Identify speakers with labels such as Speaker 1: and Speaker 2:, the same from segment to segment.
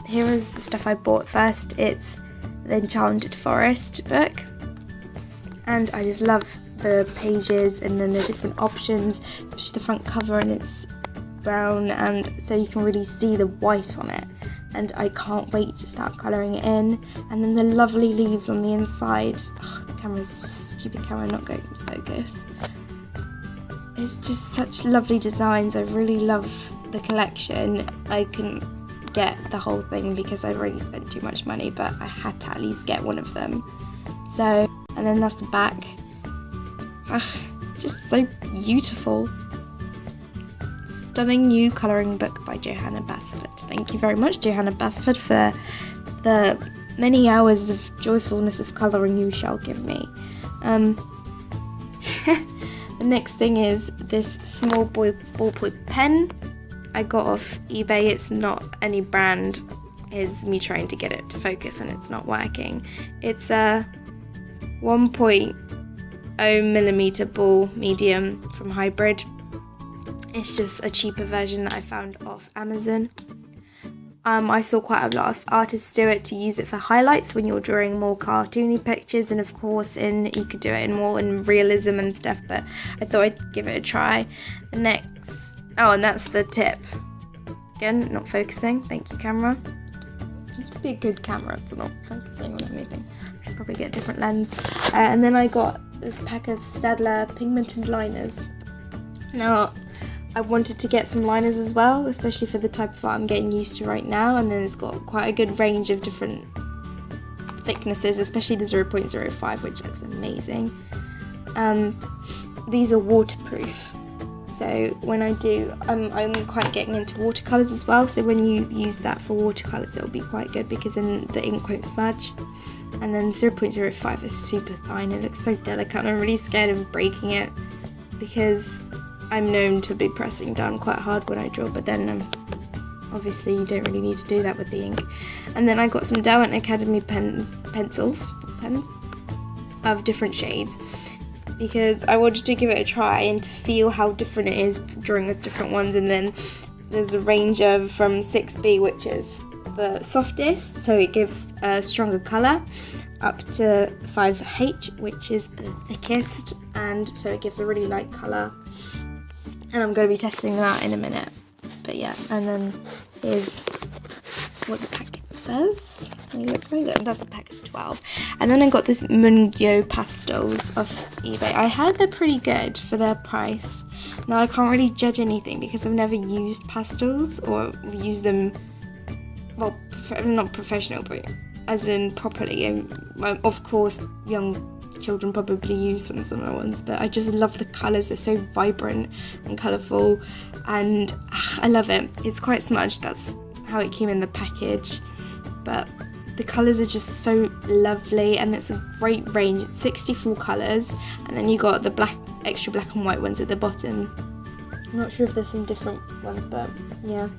Speaker 1: Here is the stuff I bought first. It's the Enchanted Forest book, and I just love the pages and then the different options, especially the front cover, and it's brown, and so you can really see the white on it, and I can't wait to start colouring it in. And then the lovely leaves on the inside. The camera's stupid camera not going to focus. It's just such lovely designs. I really love the collection. I couldn't get the whole thing because I've already spent too much money, but I had to at least get one of them. So, and then that's the back. It's just so beautiful. Stunning new colouring book by Johanna Basford. Thank you very much, Johanna Basford, for the many hours of joyfulness of colouring you shall give me. The next thing is this small ballpoint pen I got off eBay. It's not any brand, it's me trying to get it to focus and it's not working. It's a 1.0mm ball medium from Hybrid. It's just a cheaper version that I found off Amazon. I saw quite a lot of artists do it to use it for highlights when you're drawing more cartoony pictures, and of course you could do it in more in realism and stuff, but I thought I'd give it a try. The next, and that's the tip. Again, not focusing, thank you camera. It's meant to be a good camera for not focusing on anything. I should probably get a different lens. And then I got this pack of Staedtler pigmented liners. Now, I wanted to get some liners as well, especially for the type of art I'm getting used to right now, and then it's got quite a good range of different thicknesses, especially the 0.05, which looks amazing. These are waterproof, so when I do, I'm quite getting into watercolours as well, so when you use that for watercolours it'll be quite good because then the ink won't smudge. And then 0.05 is super fine, it looks so delicate, and I'm really scared of breaking it because I'm known to be pressing down quite hard when I draw, but then obviously you don't really need to do that with the ink. And then I got some Derwent Academy pencils of different shades because I wanted to give it a try and to feel how different it is drawing with different ones. And then there's a range of from 6B, which is the softest, so it gives a stronger colour, up to 5H, which is the thickest, and so it gives a really light colour. And I'm going to be testing them out in a minute. But yeah, and then here's what the packet says. That's a pack of 12. And then I got this Mungyo pastels off eBay. I heard they're pretty good for their price. Now I can't really judge anything because I've never used pastels or used them, well, not professional, but as in properly. And of course, young children probably use some similar ones, but I just love the colours. They're so vibrant and colourful, and I love it. It's quite smudged, that's how it came in the package, but the colours are just so lovely, and it's a great range. It's 64 colours, and then you got the extra black and white ones at the bottom. I'm not sure if there's some different ones, but yeah.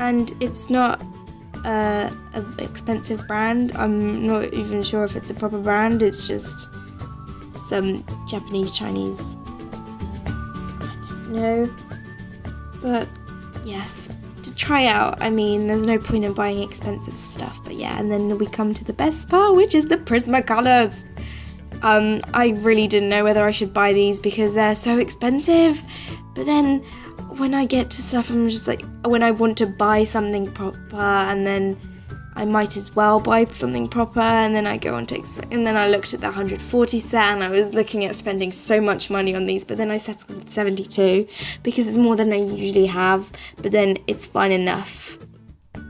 Speaker 1: And it's not an expensive brand. I'm not even sure if it's a proper brand. It's just some Japanese, Chinese, I don't know, but yes, to try out. I mean, there's no point in buying expensive stuff, but yeah. And then we come to the best part, which is the Prismacolors. I really didn't know whether I should buy these because they're so expensive, but then when I get to stuff, I'm just like, when I want to buy something proper, and then I might as well buy something proper, and then I go on to and then I looked at the 140 set, and I was looking at spending so much money on these, but then I settled with 72 because it's more than I usually have, but then it's fine enough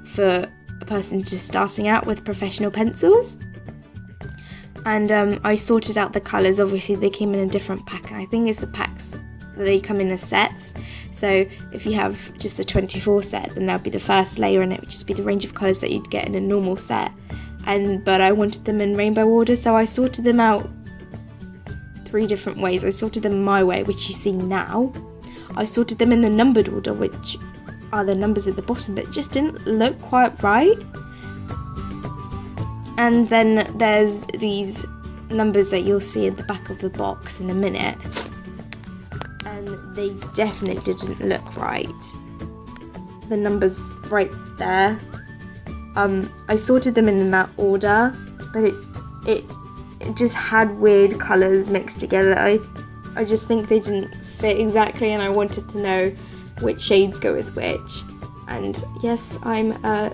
Speaker 1: for a person just starting out with professional pencils. And I sorted out the colours. Obviously they came in a different pack, and I think it's the packs, they come in as sets. So if you have just a 24 set, then that would be the first layer, and it would just be the range of colours that you'd get in a normal set. But I wanted them in rainbow order, so I sorted them out 3 different ways. I sorted them my way, which you see now. I sorted them in the numbered order, which are the numbers at the bottom, but it just didn't look quite right. And then there's these numbers that you'll see at the back of the box in a minute, and they definitely didn't look right. the numbers right there. I sorted them in that order, but it just had weird colours mixed together. I just think they didn't fit exactly, and I wanted to know which shades go with which. And yes, I'm a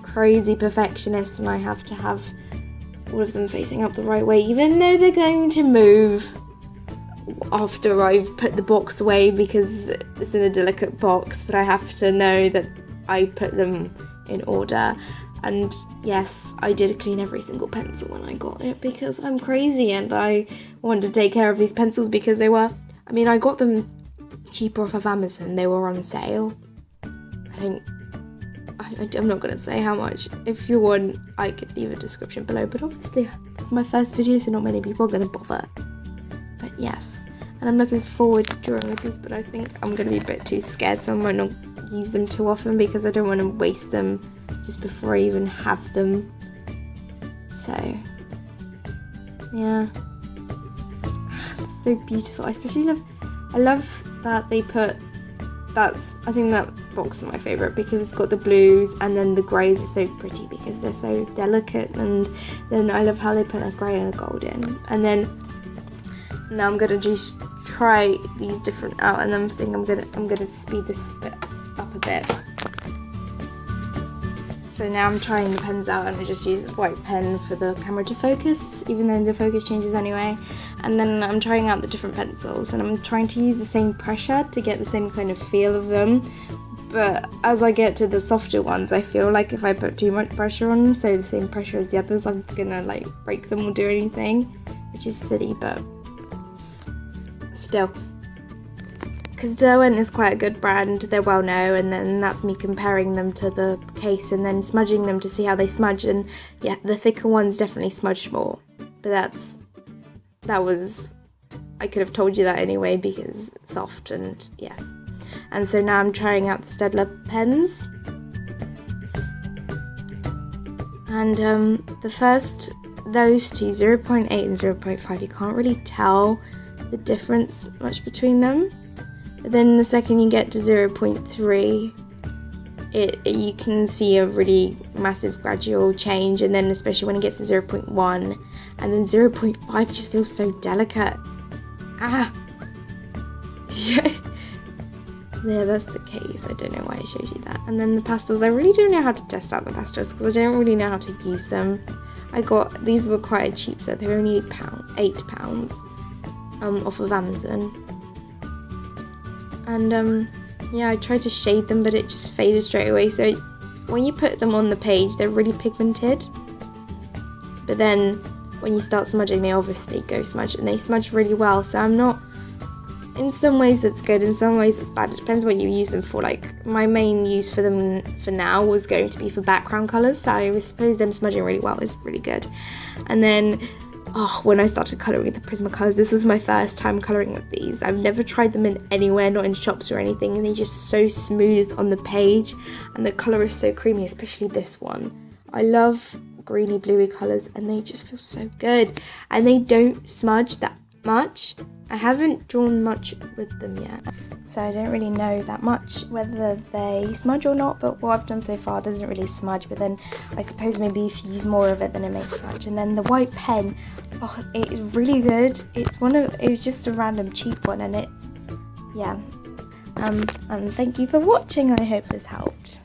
Speaker 1: crazy perfectionist, and I have to have all of them facing up the right way, even though they're going to move after I've put the box away because it's in a delicate box, but I have to know that I put them in order. And yes, I did clean every single pencil when I got it because I'm crazy and I want to take care of these pencils because they were, I mean, I got them cheaper off of Amazon. They were on sale. I think, I'm not going to say how much. If you want, I could leave a description below, but obviously this is my first video, so not many people are going to bother. But yes, and I'm looking forward to drawing with these, but I think I'm going to be a bit too scared, so I might not use them too often because I don't want to waste them just before I even have them. So yeah, it's so beautiful. I love that they put, I think that box is my favourite because it's got the blues and then the greys are so pretty because they're so delicate, and then I love how they put a grey and a gold in. And then now I'm gonna just try these different out, and then I think I'm gonna speed this up a bit. So now I'm trying the pens out, and I just use a white pen for the camera to focus, even though the focus changes anyway. And then I'm trying out the different pencils, and I'm trying to use the same pressure to get the same kind of feel of them. But as I get to the softer ones, I feel like if I put too much pressure on them, so the same pressure as the others, I'm gonna like break them or do anything, which is silly, but still. Because Derwent is quite a good brand, they're well known, and then that's me comparing them to the case and then smudging them to see how they smudge, and yeah, the thicker ones definitely smudged more, but I could have told you that anyway because it's soft, and yes. And so now I'm trying out the Staedtler pens, and the first, those two, 0.8 and 0.5, you can't really tell the difference much between them. But then the second you get to 0.3, you can see a really massive gradual change, and then especially when it gets to 0.1, and then 0.5 just feels so delicate. Yeah, that's the case. I don't know why I showed you that. And then the pastels, I really don't know how to test out the pastels because I don't really know how to use them. These were quite a cheap set. They were only £8 off of Amazon. And yeah, I tried to shade them, but it just faded straight away. So when you put them on the page, they're really pigmented. But then when you start smudging, they obviously go smudge, and they smudge really well. So I'm not, in some ways it's good, in some ways it's bad. It depends what you use them for. Like my main use for them for now was going to be for background colours. So I suppose them smudging really well is really good. And then when I started colouring with the Prismacolors, this was my first time colouring with these. I've never tried them in anywhere, not in shops or anything, and they're just so smooth on the page, and the colour is so creamy, especially this one. I love greeny bluey colours, and they just feel so good, and they don't smudge that much. I haven't drawn much with them yet, so I don't really know that much whether they smudge or not, but what I've done so far doesn't really smudge. But then I suppose maybe if you use more of it, then it may smudge. And then the white pen, it is really good. It was just a random cheap one, and it's, yeah. And thank you for watching. I hope this helped.